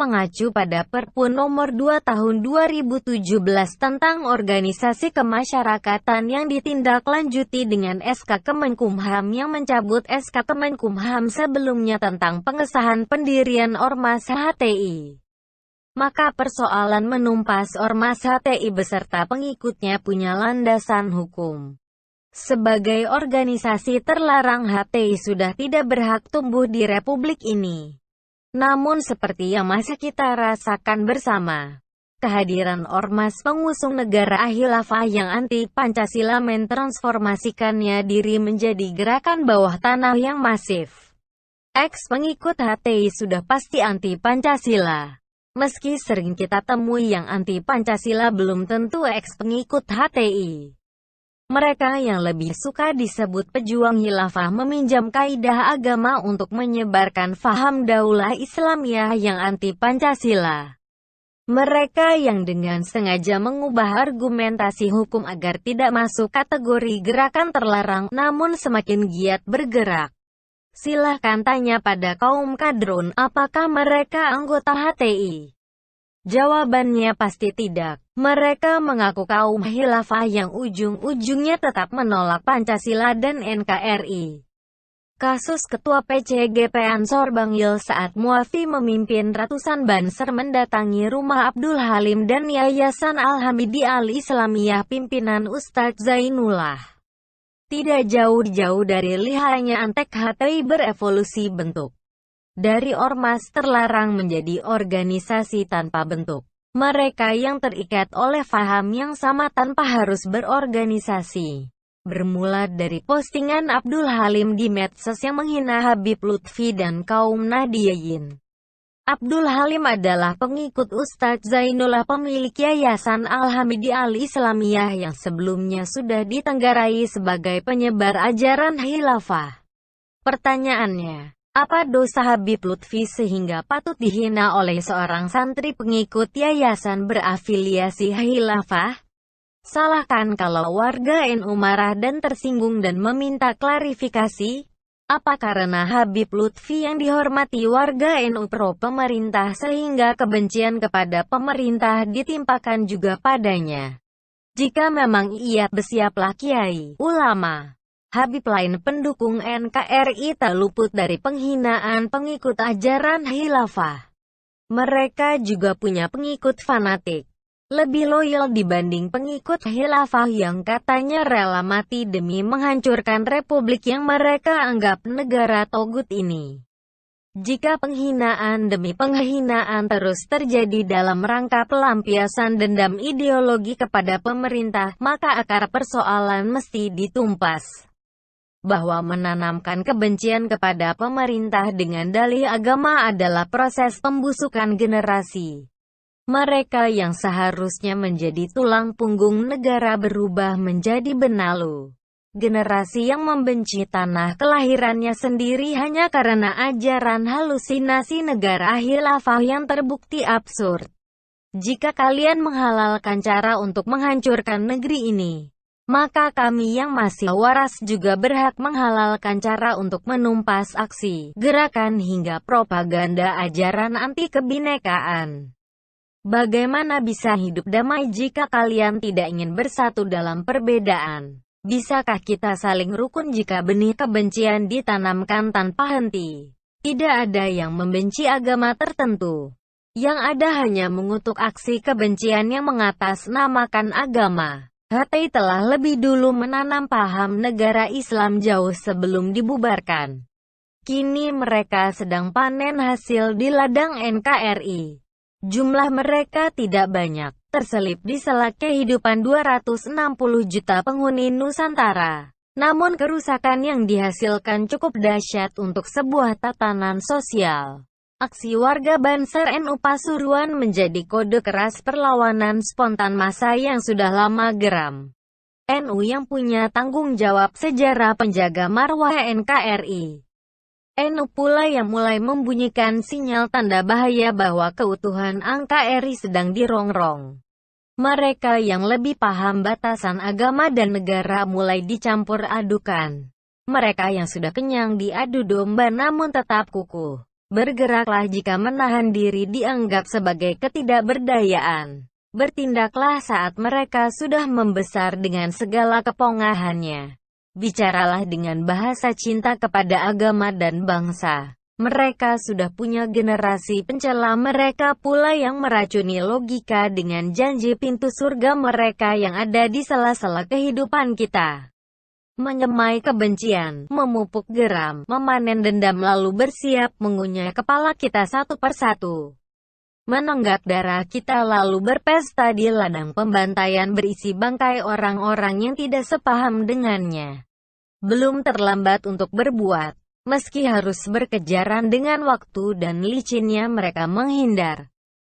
mengacu pada Perpu Nomor 2 Tahun 2017 tentang organisasi kemasyarakatan yang ditindaklanjuti dengan SK Kemenkumham yang mencabut SK Kemenkumham sebelumnya tentang pengesahan pendirian Ormas HTI. Maka persoalan menumpas Ormas HTI beserta pengikutnya punya landasan hukum. Sebagai organisasi terlarang, HTI sudah tidak berhak tumbuh di Republik ini. Namun seperti yang masih kita rasakan bersama, kehadiran ormas pengusung negara khilafah yang anti-Pancasila mentransformasikannya diri menjadi gerakan bawah tanah yang masif. Pengikut HTI sudah pasti anti-Pancasila. Meski sering kita temui yang anti-Pancasila, belum tentu pengikut HTI. Mereka yang lebih suka disebut pejuang khilafah meminjam kaidah agama untuk menyebarkan faham daulah Islamiyah yang anti-Pancasila. Mereka yang dengan sengaja mengubah argumentasi hukum agar tidak masuk kategori gerakan terlarang, namun semakin giat bergerak. Silahkan tanya pada kaum kadrun, apakah mereka anggota HTI? Jawabannya pasti tidak. Mereka mengaku kaum khilafah yang ujung-ujungnya tetap menolak Pancasila dan NKRI. Kasus Ketua PCGP Ansor Bangil saat Muafi memimpin ratusan banser mendatangi rumah Abdul Halim dan Yayasan Al-Hamidi Al-Islamiyah pimpinan Ustadz Zainullah. Tidak jauh-jauh dari lihainya Antek HTI berevolusi bentuk. Dari ormas terlarang menjadi organisasi tanpa bentuk. Mereka yang terikat oleh faham yang sama tanpa harus berorganisasi. Bermula dari postingan Abdul Halim di medsos yang menghina Habib Lutfi dan kaum Nahdliyin. Abdul Halim adalah pengikut Ustadz Zainullah, pemilik Yayasan Al-Hamidi Al-Islamiyah yang sebelumnya sudah ditenggarai sebagai penyebar ajaran khilafah. Pertanyaannya, apa dosa Habib Lutfi sehingga patut dihina oleh seorang santri pengikut yayasan berafiliasi khilafah? Salahkan kalau warga NU marah dan tersinggung dan meminta klarifikasi? Apa karena Habib Lutfi yang dihormati warga NU pro pemerintah sehingga kebencian kepada pemerintah ditimpakan juga padanya? Jika memang ia, bersiaplah kiai, ulama, Habib lain pendukung NKRI tak luput dari penghinaan pengikut ajaran khilafah. Mereka juga punya pengikut fanatik, lebih loyal dibanding pengikut khilafah yang katanya rela mati demi menghancurkan republik yang mereka anggap negara togut ini. Jika penghinaan demi penghinaan terus terjadi dalam rangka pelampiasan dendam ideologi kepada pemerintah, maka akar persoalan mesti ditumpas. Bahwa menanamkan kebencian kepada pemerintah dengan dalih agama adalah proses pembusukan generasi. Mereka yang seharusnya menjadi tulang punggung negara berubah menjadi benalu. Generasi yang membenci tanah kelahirannya sendiri hanya karena ajaran halusinasi negara khilafah yang terbukti absurd. Jika kalian menghalalkan cara untuk menghancurkan negeri ini, maka kami yang masih waras juga berhak menghalalkan cara untuk menumpas aksi, gerakan hingga propaganda ajaran anti kebinekaan. Bagaimana bisa hidup damai jika kalian tidak ingin bersatu dalam perbedaan? Bisakah kita saling rukun jika benih kebencian ditanamkan tanpa henti? Tidak ada yang membenci agama tertentu. Yang ada hanya mengutuk aksi kebencian yang mengatasnamakan agama. HTI telah lebih dulu menanam paham negara Islam jauh sebelum dibubarkan. Kini mereka sedang panen hasil di ladang NKRI. Jumlah mereka tidak banyak, terselip di selak kehidupan 260 juta penghuni Nusantara. Namun kerusakan yang dihasilkan cukup dahsyat untuk sebuah tatanan sosial. Aksi warga Banser NU Pasuruan menjadi kode keras perlawanan spontan massa yang sudah lama geram. NU yang punya tanggung jawab sejarah penjaga marwah NKRI. NU pula yang mulai membunyikan sinyal tanda bahaya bahwa keutuhan NKRI sedang dirongrong. Mereka yang lebih paham batasan agama dan negara mulai dicampur adukan. Mereka yang sudah kenyang diadu domba namun tetap kukuh Bergeraklah jika menahan diri dianggap sebagai ketidakberdayaan. Bertindaklah saat mereka sudah membesar dengan segala kepongahannya. Bicaralah dengan bahasa cinta kepada agama dan bangsa. Mereka sudah punya generasi pencela, mereka pula yang meracuni logika dengan janji pintu surga mereka yang ada di sela-sela kehidupan kita. Menyemai kebencian, memupuk geram, memanen dendam lalu bersiap mengunyah kepala kita satu persatu. Menenggak darah kita lalu berpesta di ladang pembantaian berisi bangkai orang-orang yang tidak sepaham dengannya. Belum terlambat untuk berbuat. Meski harus berkejaran dengan waktu dan licinnya mereka menghindar.